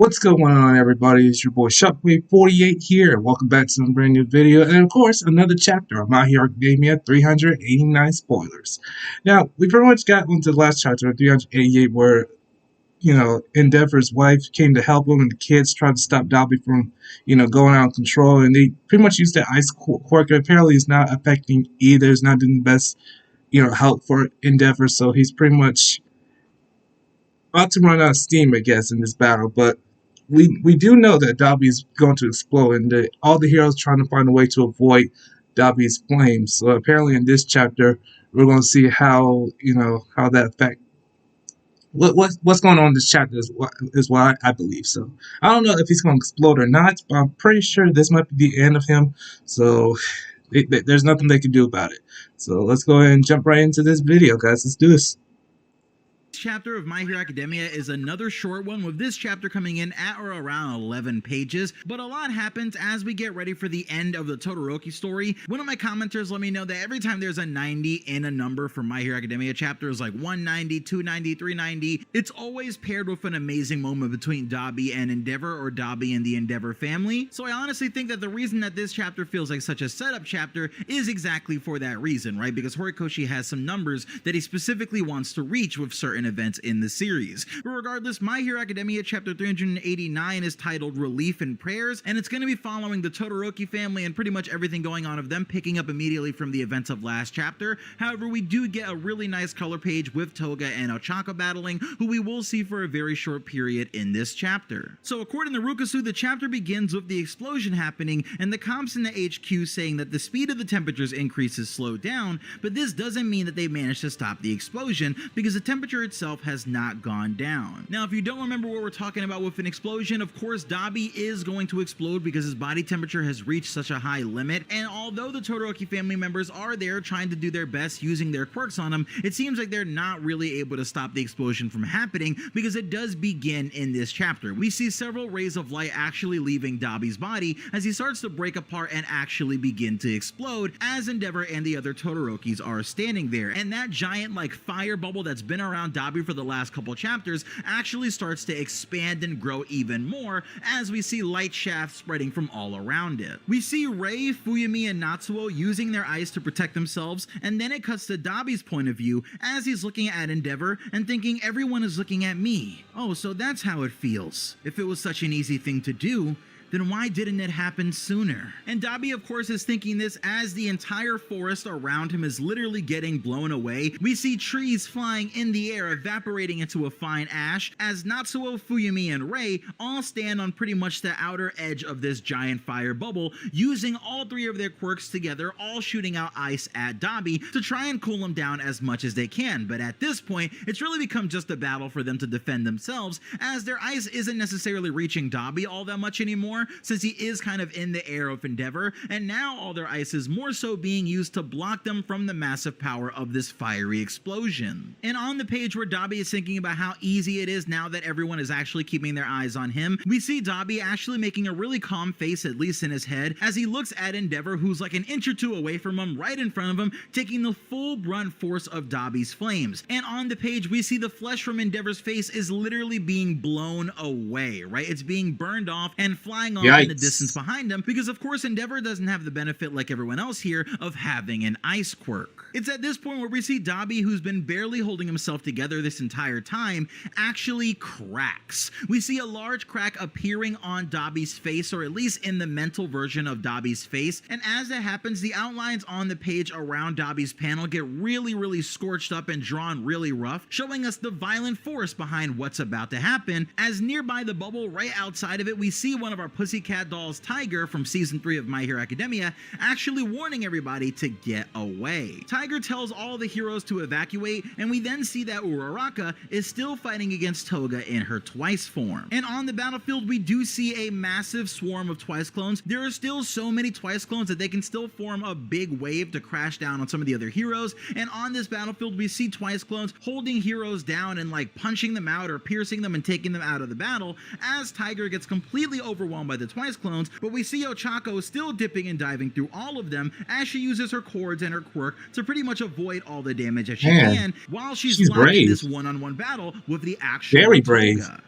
What's going on, everybody? It's your boy Shockwave48 here. Welcome back to a brand new video, and of course, another chapter of My Hero Academia 389 spoilers. Now, we pretty much got into the last chapter of 388 where, Endeavor's wife came to help him, and the kids tried to stop Dabi from, going out of control, and they pretty much used the ice quirk, and apparently it's not affecting either. It's not doing the best, help for Endeavor, so he's pretty much about to run out of steam, I guess, in this battle, but we do know that Dabi is going to explode, and all the heroes trying to find a way to avoid Dabi's flames. So apparently, in this chapter, we're going to see how how that affect what's going on in this chapter is what I believe. So I don't know if he's going to explode or not, but I'm pretty sure this might be the end of him. So there's nothing they can do about it. So let's go ahead and jump right into this video, guys. Let's do this. Chapter of My Hero Academia is another short one, with this chapter coming in at or around 11 pages, but a lot happens as we get ready for the end of the Todoroki story. One of my commenters let me know that every time there's a 90 in a number for My Hero Academia chapters, like 190, 290, 390, it's always paired with an amazing moment between Dabi and Endeavor, or Dabi and the Endeavor family. So I honestly think that the reason that this chapter feels like such a setup chapter is exactly for that reason, right? Because Horikoshi has some numbers that he specifically wants to reach with certain events in the series. But regardless, My Hero Academia chapter 389 is titled Relief and Prayers, and it's going to be following the Todoroki family and pretty much everything going on of them, picking up immediately from the events of last chapter. However, we do get a really nice color page with Toga and Ochako battling, who we will see for a very short period in this chapter. So according to Rukasu, the chapter begins with the explosion happening and the comps in the HQ saying that the speed of the temperature's increase is slowed down, but this doesn't mean that they managed to stop the explosion, because the temperature itself has not gone down. Now, if you don't remember what we're talking about with an explosion, of course Dabi is going to explode because his body temperature has reached such a high limit, and although the Todoroki family members are there trying to do their best using their quirks on him, it seems like they're not really able to stop the explosion from happening, because it does begin in this chapter. We see several rays of light actually leaving Dabi's body as he starts to break apart and actually begin to explode, as Endeavor and the other Todorokis are standing there, and that giant fire bubble that's been around Dabi for the last couple chapters actually starts to expand and grow even more as we see light shafts spreading from all around it. We see Rei, Fuyumi, and Natsuo using their ice to protect themselves, and then it cuts to Dabi's point of view as he's looking at Endeavor and thinking, everyone is looking at me. Oh, so that's how it feels. If it was such an easy thing to do, then why didn't it happen sooner? And Dabi, of course, is thinking this as the entire forest around him is literally getting blown away. We see trees flying in the air, evaporating into a fine ash, as Natsuo, Fuyumi, and Rei all stand on pretty much the outer edge of this giant fire bubble, using all three of their quirks together, all shooting out ice at Dabi to try and cool him down as much as they can. But at this point, it's really become just a battle for them to defend themselves, as their ice isn't necessarily reaching Dabi all that much anymore, since he is kind of in the air of Endeavor, and now all their ice is more so being used to block them from the massive power of this fiery explosion. And on the page where Dabi is thinking about how easy it is now that everyone is actually keeping their eyes on him, we see Dabi actually making a really calm face, at least in his head, as he looks at Endeavor, who's like an inch or two away from him, right in front of him, taking the full brunt force of Dabi's flames. And on the page, we see the flesh from Endeavor's face is literally being blown away, right? It's being burned off and flying off in the distance behind him, because of course Endeavor doesn't have the benefit, like everyone else here, of having an ice quirk. It's at this point where we see Dabi, who's been barely holding himself together this entire time, actually cracks. We see a large crack appearing on Dabi's face, or at least in the mental version of Dabi's face, and as that happens, the outlines on the page around Dabi's panel get really scorched up and drawn really rough, showing us the violent force behind what's about to happen, as nearby the bubble, right outside of it, we see one of our Pussycat Dolls, Tiger, from season 3 of My Hero Academia, actually warning everybody to get away. Tiger tells all the heroes to evacuate, and we then see that Uraraka is still fighting against Toga in her Twice form. And on the battlefield, we do see a massive swarm of Twice clones. There are still so many Twice clones that they can still form a big wave to crash down on some of the other heroes, and on this battlefield, we see Twice clones holding heroes down and punching them out or piercing them and taking them out of the battle, as Tiger gets completely overwhelmed by the Twice clones, but we see Ochako still dipping and diving through all of them as she uses her cords and her quirk to pretty much avoid all the damage that she can while she's locked brave. in this one-on-one battle with the actual Very brave. Toga.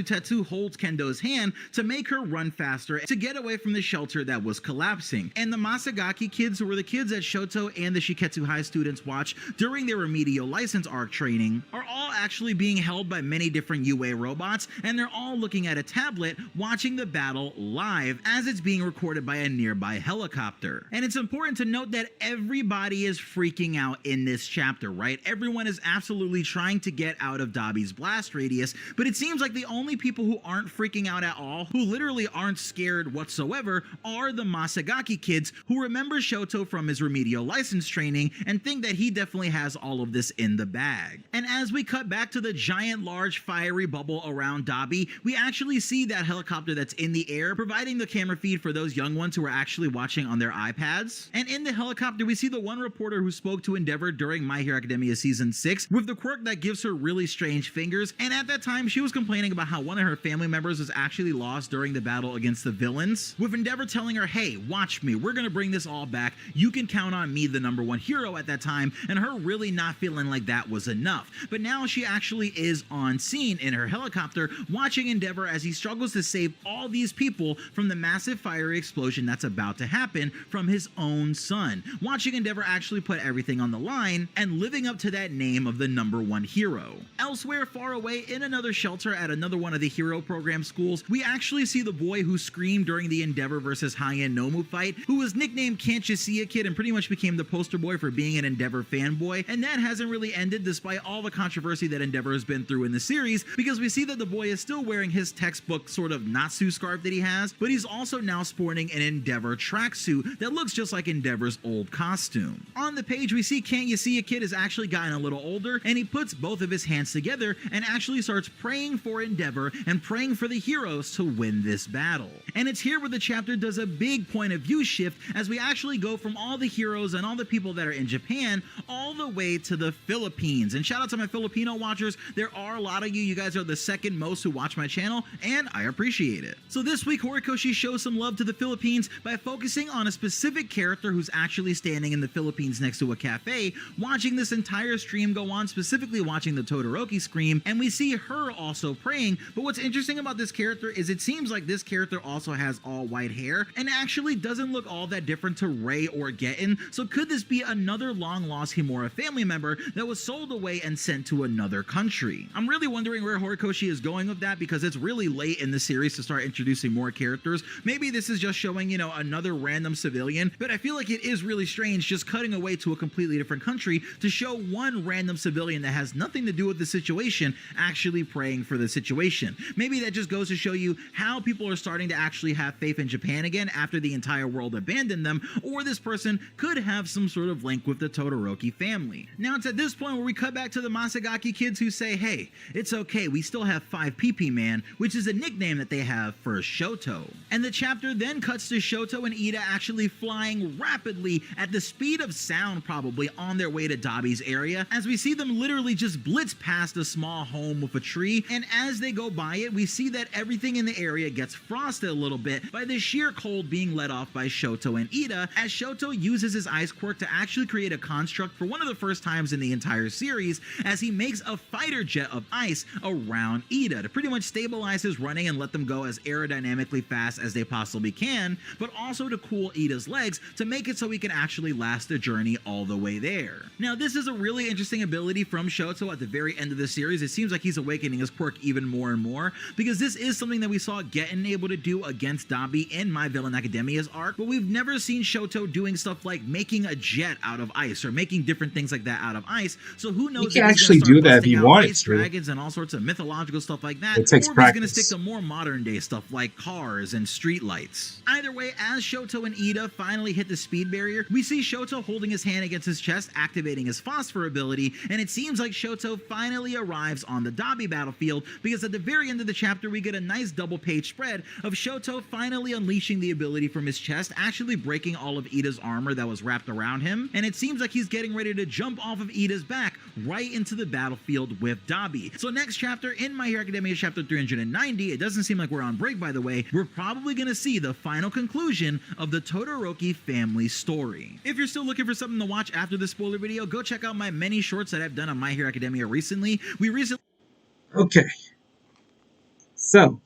Tattoo holds Kendo's hand to make her run faster to get away from the shelter that was collapsing. And the Masagaki kids, who were the kids that Shoto and the Shiketsu High students watch during their remedial license arc training, are all actually being held by many different UA robots, and they're all looking at a tablet watching the battle live as it's being recorded by a nearby helicopter. And it's important to note that everybody is freaking out in this chapter, right? Everyone is absolutely trying to get out of Dabi's blast radius, but it seems like the only people who aren't freaking out at all, who literally aren't scared whatsoever, are the Masagaki kids who remember Shoto from his remedial license training and think that he definitely has all of this in the bag. And as we cut back to the giant large fiery bubble around Dabi, we actually see that helicopter that's in the air, providing the camera feed for those young ones who are actually watching on their iPads. And in the helicopter, we see the one reporter who spoke to Endeavor during My Hero Academia Season 6 with the quirk that gives her really strange fingers, and at that time she was complaining about how one of her family members was actually lost during the battle against the villains, with Endeavor telling her, hey, watch me, we're gonna bring this all back, you can count on me, the #1 hero at that time, and her really not feeling like that was enough. But now she actually is on scene in her helicopter watching Endeavor as he struggles to save all these people from the massive fiery explosion that's about to happen from his own son, watching Endeavor actually put everything on the line and living up to that name of the #1 hero. Elsewhere, far away in another shelter at another one of the hero program schools, we actually see the boy who screamed during the Endeavor versus High-End Nomu fight, who was nicknamed Can't You See a Kid and pretty much became the poster boy for being an Endeavor fanboy, and that hasn't really ended despite all the controversy that Endeavor has been through in the series, because we see that the boy is still wearing his textbook sort of Natsu scarf that he has, but he's also now sporting an Endeavor tracksuit that looks just like Endeavor's old costume. On the page, we see Can't You See a Kid has actually gotten a little older, and he puts both of his hands together and actually starts praying for Endeavor and praying for the heroes to win this battle. And it's here where the chapter does a big point of view shift as we actually go from all the heroes and all the people that are in Japan all the way to the Philippines. And shout out to my Filipino watchers, there are a lot of you guys are the second most who watch my channel, and I appreciate it. So this week, Horikoshi shows some love to the Philippines by focusing on a specific character who's actually standing in the Philippines next to a cafe, watching this entire stream go on, specifically watching the Todoroki scream, and we see her also praying. But what's interesting about this character is it seems like this character also has all white hair and actually doesn't look all that different to Rei or Getten. So could this be another long-lost Himura family member that was sold away and sent to another country? I'm really wondering where Horikoshi is going with that, because it's really late in the series to start introducing more characters. Maybe this is just showing, another random civilian, but I feel like it is really strange just cutting away to a completely different country to show one random civilian that has nothing to do with the situation actually praying for the situation. Maybe that just goes to show you how people are starting to actually have faith in Japan again after the entire world abandoned them, or this person could have some sort of link with the Todoroki family. Now it's at this point where we cut back to the Masagaki kids who say, hey, it's okay, we still have 5PP Man, which is a nickname that they have for Shoto. And the chapter then cuts to Shoto and Ida actually flying rapidly at the speed of sound, probably on their way to Dabi's area, as we see them literally just blitz past a small home with a tree, and as they go by it, we see that everything in the area gets frosted a little bit by the sheer cold being let off by Shoto and Ida, as Shoto uses his ice quirk to actually create a construct for one of the first times in the entire series, as he makes a fighter jet of ice around Ida to pretty much stabilize his running and let them go as aerodynamically fast as they possibly can, but also to cool Ida's legs to make it so he can actually last the journey all the way there. Now this is a really interesting ability from Shoto at the very end of the series. It seems like he's awakening his quirk even more and more, because this is something that we saw Getten able to do against Dabi in My Villain Academia's arc, but we've never seen Shoto doing stuff like making a jet out of ice or making different things like that out of ice. So who knows? He can actually do that if he wanted to. Dragons and all sorts of mythological stuff like that. It takes or practice. He's going to stick to more modern day stuff like cars and streetlights. Either way, as Shoto and Ida finally hit the speed barrier, we see Shoto holding his hand against his chest, activating his phosphor ability, and it seems like Shoto finally arrives on the Dabi battlefield, because at the very end of the chapter we get a nice double page spread of Shoto finally unleashing the ability from his chest, actually breaking all of Ida's armor that was wrapped around him, and it seems like he's getting ready to jump off of Ida's back right into the battlefield with Dabi. So next chapter in My Hero Academia chapter 390, it doesn't seem like we're we're on break, by the way, we're probably going to see the final conclusion of the Todoroki family story. If you're still looking for something to watch after this spoiler video, go check out my many shorts that I've done on My Hero Academia recently. Okay, so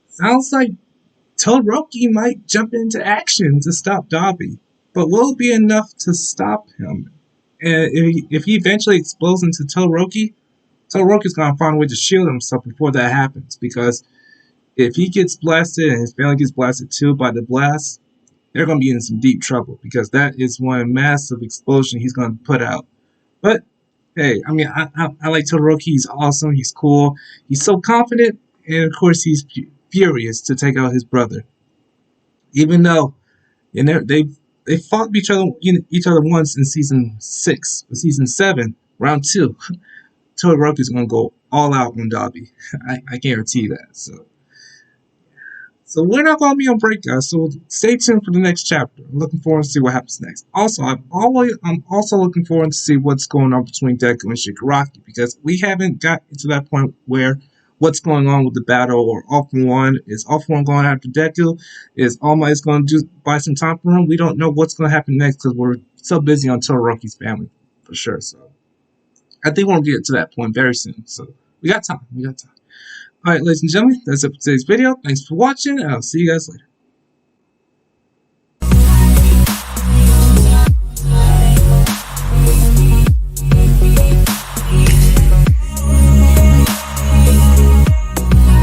sounds like Todoroki might jump into action to stop Dabi, but will it be enough to stop him? And if he eventually explodes into Todoroki's gonna find a way to shield himself before that happens. Because if he gets blasted and his family gets blasted too by the blast, they're gonna be in some deep trouble because that is one massive explosion he's gonna put out. But hey, I mean, I like Todoroki. He's awesome. He's cool. He's so confident, and of course, he's furious to take out his brother. Even though they fought each other once in season 6, but season 7, round 2, Todoroki's gonna go all out on Dabi. I guarantee that. So we're not going to be on break, guys. So stay tuned for the next chapter. I'm looking forward to see what happens next. Also, I'm also looking forward to see what's going on between Deku and Shigaraki because we haven't got to that point where what's going on with the battle or All For One. Is All For One going after Deku? Is All Might going to buy some time for him? We don't know what's going to happen next because we're so busy on Todoroki's family for sure. So I think we'll get to that point very soon. So we got time. Alright, ladies and gentlemen, that's it for today's video. Thanks for watching, and I'll see you guys later.